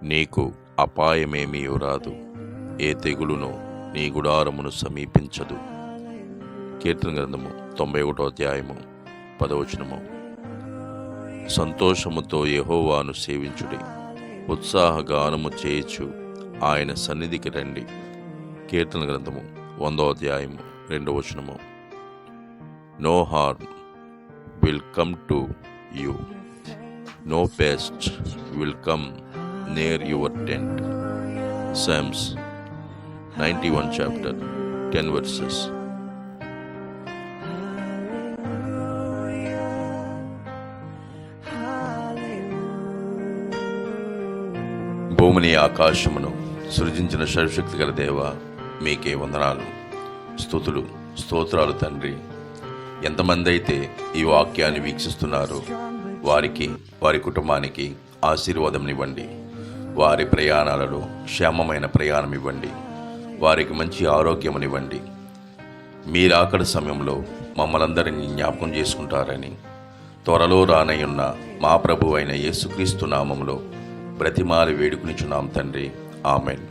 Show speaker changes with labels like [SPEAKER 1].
[SPEAKER 1] నీకు అపాయమేమీ రాదు, ఏ తెగులును నీ గుడారమును సమీపించదు. కీర్తన గ్రంథము 91వ అధ్యాయము 10వ వచనము. సంతోషముతో యెహోవాను సేవించుడి, ఉత్సాహగానము చేయుచు ఆయన సన్నిధికి రండి. కీర్తన గ్రంథము 100వ అధ్యాయము 2వ వచనము. No harm will come to you, no pest will come near your tent. Psalms 91 chapter 10 verses. భూమిని ఆకాశమును సృజించిన సర్వశక్తి గల దేవ, మీకే వందనాలు, స్తుతులు, స్తోత్రాలు తండ్రి. ఎంతమంది అయితే ఈ వాక్యాన్ని వీక్షిస్తున్నారో వారికి, వారి కుటుంబానికి ఆశీర్వాదంనివ్వండి. వారి ప్రయాణాలలో క్షేమమైన ప్రయాణం ఇవ్వండి. వారికి మంచి ఆరోగ్యమునివ్వండి. మీరాకడ సమయంలో మమ్మలందరినీ జ్ఞాపకం చేసుకుంటారని త్వరలో రానయ్యున్న మా ప్రభు అయిన యేసుక్రీస్తు నామములో బ్రతిమాలి వేడుకునిచున్నాం తండ్రి. ఆమెన్.